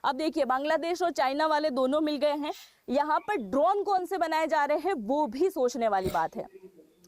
अब देखिए बांग्लादेश और चाइना वाले दोनों मिल गए हैं। यहाँ पर ड्रोन कौन से बनाए जा रहे हैं वो भी सोचने वाली बात है।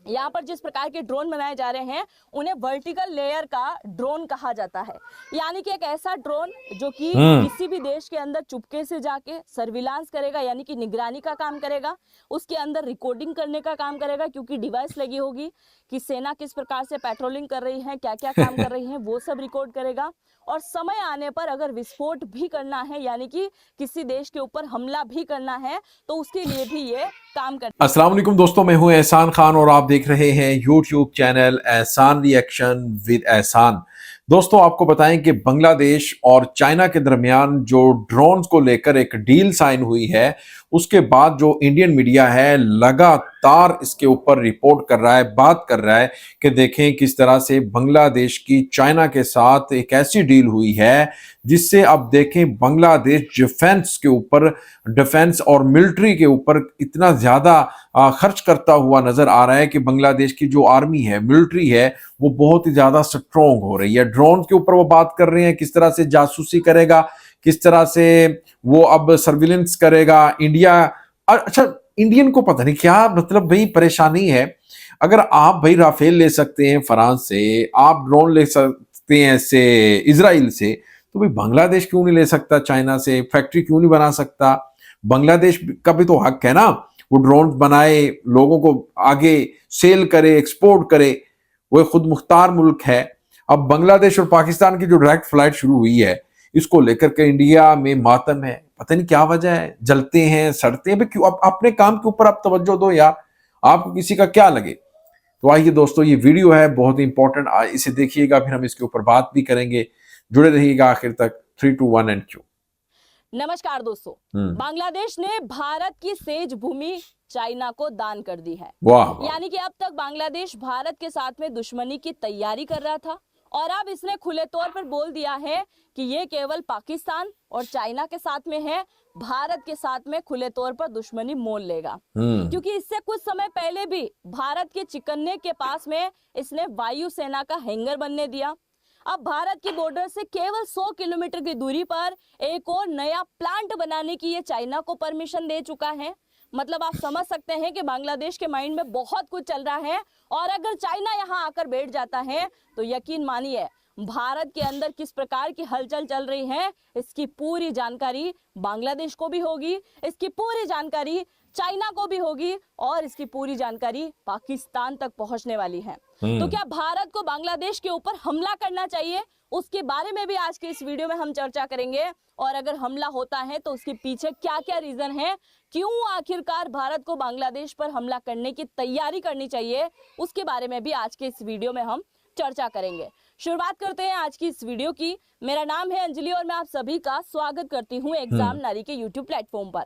यहाँ पर जिस प्रकार के ड्रोन बनाए जा रहे हैं उन्हें वर्टिकल लेयर का ड्रोन कहा जाता है, यानी कि एक ऐसा ड्रोन जो कि किसी भी देश के अंदर चुपके से जाके सर्विलांस करेगा, यानी कि निगरानी का काम करेगा, उसके अंदर रिकॉर्डिंग करने का काम करेगा, क्योंकि डिवाइस लगी होगी कि सेना किस प्रकार से पेट्रोलिंग कर रही है, क्या क्या काम कर रही है, वो सब रिकॉर्ड करेगा। और समय आने पर अगर विस्फोट भी करना है, यानी कि किसी देश के ऊपर हमला भी करना है, तो उसके लिए भी ये काम कर। अस्सलाम वालेकुम दोस्तों, मैं हूं एहसान खान और आप देख रहे हैं यूट्यूब चैनल एहसान रिएक्शन विद एहसान। दोस्तों आपको बताएं कि बांग्लादेश और चाइना के दरमियान जो ड्रोन्स को लेकर एक डील साइन हुई है, उसके बाद जो इंडियन मीडिया है लगातार इसके ऊपर रिपोर्ट कर रहा है, बात कर रहा है कि देखें किस तरह से बांग्लादेश की चाइना के साथ एक ऐसी डील हुई है जिससे अब देखें बांग्लादेश डिफेंस के ऊपर, डिफेंस और मिलिट्री के ऊपर इतना ज्यादा खर्च करता हुआ नजर आ रहा है कि बांग्लादेश की जो आर्मी है, मिलिट्री है, वो बहुत ही ज्यादा स्ट्रॉन्ग हो रही है। ड्रोन के ऊपर वो बात कर रहे हैं, किस तरह से जासूसी करेगा, किस तरह से वो अब सर्विलेंस करेगा इंडिया। अच्छा, इंडियन को पता नहीं क्या मतलब भाई परेशानी है। अगर आप भाई राफेल ले सकते हैं फ्रांस से, आप ड्रोन ले सकते हैं से इजराइल से, तो भाई बांग्लादेश क्यों नहीं ले सकता? चाइना से फैक्ट्री क्यों नहीं बना सकता? बांग्लादेश का भी तो हक है ना, वो ड्रोन बनाए, लोगों को आगे सेल करे, एक्सपोर्ट करे, वो खुद मुख्तार मुल्क है। अब बांग्लादेश और पाकिस्तान की जो डायरेक्ट फ्लाइट शुरू हुई है, इसको लेकर के इंडिया में मातम है, पता नहीं क्या वजह है, जलते हैं, सड़ते हैं। क्यों? अपने काम के ऊपर आप तवज्जो दो यार, आपको किसी का क्या लगे। तो आइए दोस्तों, ये वीडियो है बहुत ही इंपॉर्टेंट, इसे देखिएगा, फिर हम इसके ऊपर बात भी करेंगे। जुड़े रहिएगा आखिर तक। 3 2 1 एंड क्यू। नमस्कार दोस्तों, बांग्लादेश ने भारत की सेज भूमि चाइना को दान कर दी है। वाह, यानी कि अब तक बांग्लादेश भारत के साथ में दुश्मनी की तैयारी कर रहा था, और अब इसने खुले तौर पर बोल दिया है कि ये केवल पाकिस्तान और चाइना के साथ में है, भारत के साथ में खुले तौर पर दुश्मनी मोल लेगा। क्योंकि इससे कुछ समय पहले भी भारत के चिकन्ने के पास में इसने वायुसेना का हैंगर बनने दिया। अब भारत की बॉर्डर से केवल 100 किलोमीटर की दूरी पर एक और नया प्लांट बनाने की ये चाइना को परमिशन दे चुका है। मतलब आप समझ सकते हैं कि बांग्लादेश के माइंड में बहुत कुछ चल रहा है, और अगर चाइना यहां आकर बैठ जाता है तो यकीन मानिए भारत के अंदर किस प्रकार की हलचल चल रही है, इसकी पूरी जानकारी बांग्लादेश को भी होगी, इसकी पूरी जानकारी चाइना को भी होगी, और इसकी पूरी जानकारी पाकिस्तान तक पहुंचने वाली है। तो क्या भारत को बांग्लादेश के ऊपर हमला करना चाहिए, उसके बारे में भी आज के इस वीडियो में हम चर्चा करेंगे। और अगर हमला होता है तो उसके पीछे क्या क्या रीजन है, क्यों आखिरकार भारत को बांग्लादेश पर हमला करने की तैयारी करनी चाहिए, उसके बारे में भी आज के इस वीडियो में हम चर्चा करेंगे। शुरुआत करते हैं आज की इस वीडियो की। मेरा नाम है अंजलि और मैं आप सभी का स्वागत करती हूँ एग्जाम नारी के यूट्यूब प्लेटफॉर्म पर।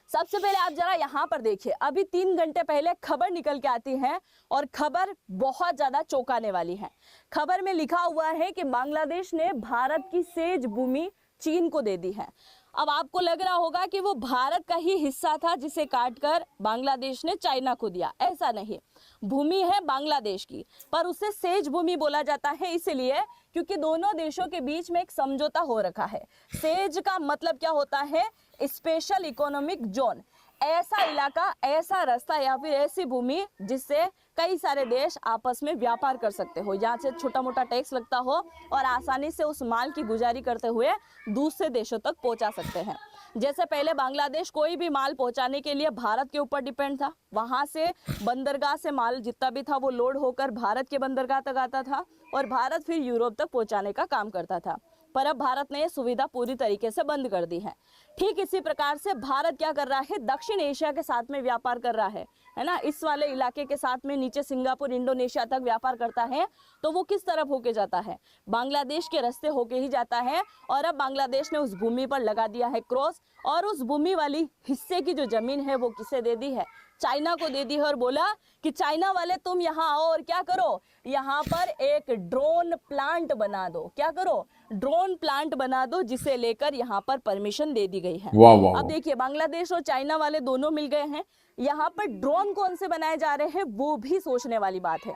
सबसे पहले आप जरा यहाँ पर देखिए, अभी 3 घंटे पहले खबर निकल के आती है, और खबर बहुत ज्यादा चौंकाने वाली है। खबर में लिखा हुआ है कि बांग्लादेश ने भारत की सेज भूमि चीन को दे दी है। अब आपको लग रहा होगा कि वो भारत का ही हिस्सा था जिसे काटकर बांग्लादेश ने चाइना को दिया। ऐसा नहीं, भूमि है बांग्लादेश की, पर उसे सेज भूमि बोला जाता है इसलिए क्योंकि दोनों देशों के बीच में एक समझौता हो रखा है। सेज का मतलब क्या होता है? स्पेशल इकोनॉमिक जोन, ऐसा इलाका, ऐसा रास्ता या फिर ऐसी भूमि जिससे कई सारे देश आपस में व्यापार कर सकते हो, यहाँ से छोटा मोटा टैक्स लगता हो और आसानी से उस माल की गुजारी करते हुए दूसरे देशों तक पहुंचा सकते हैं। जैसे पहले बांग्लादेश कोई भी माल पहुंचाने के लिए भारत के ऊपर डिपेंड था, वहां से बंदरगाह से माल जितना भी था वो लोड होकर भारत के बंदरगाह तक आता था, और भारत फिर यूरोप तक पहुंचाने का काम करता था। पर अब भारत ने यह सुविधा पूरी तरीके से बंद कर दी है। ठीक इसी प्रकार से भारत क्या कर रहा है, दक्षिण एशिया के साथ में व्यापार कर रहा है ना, इस वाले इलाके के साथ में नीचे सिंगापुर, इंडोनेशिया तक व्यापार करता है। तो वो किस तरफ होके जाता है? बांग्लादेश के रास्ते होके ही जाता है। और अब बांग्लादेश ने उस भूमि पर लगा दिया है क्रॉस, और उस भूमि वाली हिस्से की जो जमीन है वो किसे दे दी है? चाइना को दे दी है, और बोला कि चाइना वाले तुम यहाँ आओ और क्या करो, यहाँ पर एक ड्रोन प्लांट बना दो। क्या करो? ड्रोन प्लांट बना दो, जिसे लेकर यहाँ पर परमिशन दे दी गई है। अब देखिए बांग्लादेश और चाइना वाले दोनों मिल गए हैं। यहाँ पर ड्रोन कौन से बनाए जा रहे हैं वो भी सोचने वाली बात है।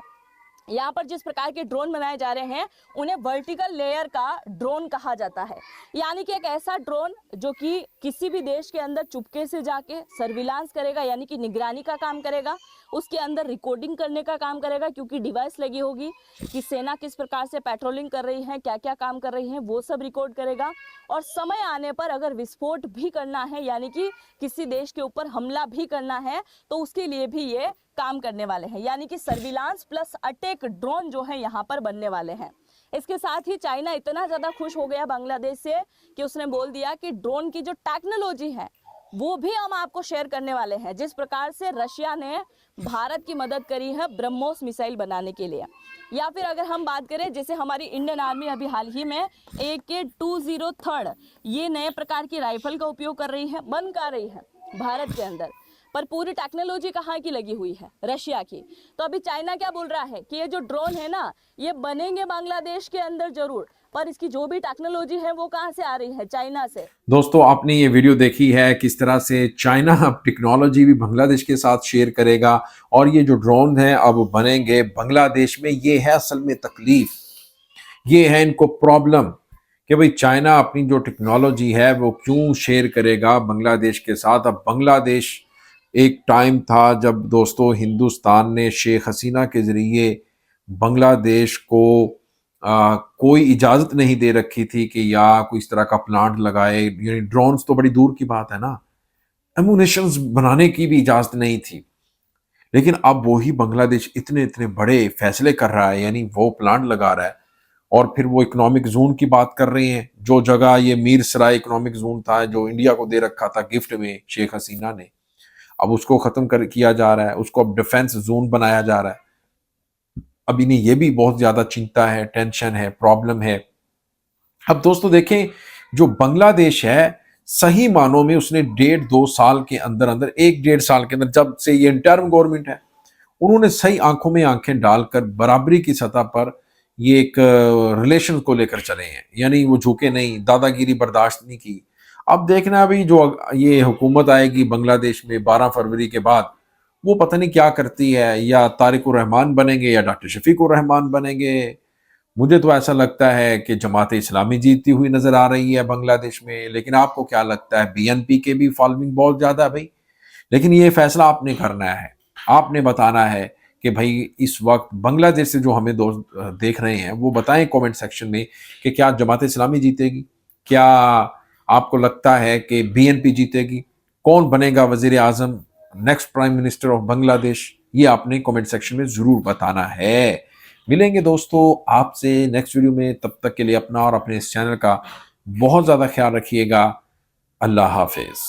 यहाँ पर जिस प्रकार के ड्रोन बनाए जा रहे हैं उन्हें वर्टिकल लेयर का ड्रोन कहा जाता है, यानी कि एक ऐसा ड्रोन जो कि किसी भी देश के अंदर चुपके से जाके सर्विलांस करेगा, यानी कि निगरानी का काम करेगा, उसके अंदर रिकॉर्डिंग करने का काम करेगा, क्योंकि डिवाइस लगी होगी कि सेना किस प्रकार से पेट्रोलिंग कर रही है, क्या क्या काम कर रही है, वो सब रिकॉर्ड करेगा। और समय आने पर अगर विस्फोट भी करना है, यानी कि किसी देश के ऊपर हमला भी करना है, तो उसके लिए भी ये काम करने वाले हैं, यानी कि सर्विलांस प्लस अटैक ड्रोन जो है यहाँ पर बनने वाले हैं। इसके साथ ही चाइना इतना ज़्यादा खुश हो गया बांग्लादेश से कि उसने बोल दिया कि ड्रोन की जो टेक्नोलॉजी है वो भी हम आपको शेयर करने वाले हैं। जिस प्रकार से रशिया ने भारत की मदद करी है ब्रह्मोस मिसाइल बनाने के लिए, या फिर अगर हम बात करें जैसे हमारी इंडियन आर्मी अभी हाल ही में AK-203 ये नए प्रकार की राइफल का उपयोग कर रही है, बन कर रही है भारत के अंदर, पर पूरी टेक्नोलॉजी कहाँ की लगी हुई है, रशिया की। तो अभी चाइना क्या बोल रहा है कि ये जो ड्रोन है ना ये बनेंगे बांग्लादेश के अंदर जरूर, पर इसकी जो भी टेक्नोलॉजी है वो कहाँ से आ रही है, चाइना से। दोस्तों आपने ये वीडियो देखी है किस तरह से चाइना अब टेक्नोलॉजी भी बांग्लादेश के साथ शेयर करेगा और ये जो ड्रोन है अब बनेंगे बांग्लादेश में। ये है असल में तकलीफ, ये है इनको प्रॉब्लम कि भाई चाइना अपनी जो टेक्नोलॉजी है वो क्यों शेयर करेगा बांग्लादेश के साथ। अब बांग्लादेश एक टाइम था जब दोस्तों हिंदुस्तान ने शेख हसीना के जरिए बांग्लादेश को कोई इजाजत नहीं दे रखी थी कि या कोई इस तरह का प्लांट लगाए, यानी ड्रोन्स तो बड़ी दूर की बात है ना, एमुनेशंस बनाने की भी इजाजत नहीं थी। लेकिन अब वही बांग्लादेश इतने इतने बड़े फैसले कर रहा है, यानी वो प्लांट लगा रहा है और फिर वो इकोनॉमिक जोन की बात कर रहे हैं। जो जगह ये मीर सराय इकोनॉमिक जोन था जो इंडिया को दे रखा था गिफ्ट में शेख हसीना ने, अब उसको खत्म कर किया जा रहा है, उसको अब डिफेंस जोन बनाया जा रहा है। अब इन्हें ये भी बहुत ज्यादा चिंता है, टेंशन है, प्रॉब्लम है। अब दोस्तों देखें जो बांग्लादेश है सही मानों में उसने 1.5-2 साल के अंदर अंदर 1-1.5 साल के अंदर जब से ये इंटर्म गवर्नमेंट है उन्होंने सही आंखों में आंखें डालकर बराबरी की सतह पर ये एक रिलेशन को लेकर चले हैं, यानी वो झुके नहीं, दादागिरी बर्दाश्त नहीं की। अब देखना अभी जो ये हुकूमत आएगी बांग्लादेश में 12 फरवरी के बाद वो पता नहीं क्या करती है, या तारिकुर रहमान बनेंगे या डॉक्टर शफीकुर रहमान बनेंगे। मुझे तो ऐसा लगता है कि जमात इस्लामी जीतती हुई नजर आ रही है बांग्लादेश में, लेकिन आपको क्या लगता है? BNP के भी फॉलोइंग बहुत ज्यादा है भाई, लेकिन ये फैसला आपने करना है, आपने बताना है कि भाई इस वक्त बांग्लादेश से जो हमें दोस्त देख रहे हैं वो बताएं कमेंट सेक्शन में कि क्या जमात इस्लामी जीतेगी, क्या आपको लगता है कि BNP जीतेगी, कौन बनेगा वजीर आजम, next prime minister of Bangladesh, ये आपने कमेंट सेक्शन में जरूर बताना है। मिलेंगे दोस्तों आपसे नेक्स्ट वीडियो में, तब तक के लिए अपना और अपने इस चैनल का बहुत ज्यादा ख्याल रखिएगा। अल्लाह हाफिज।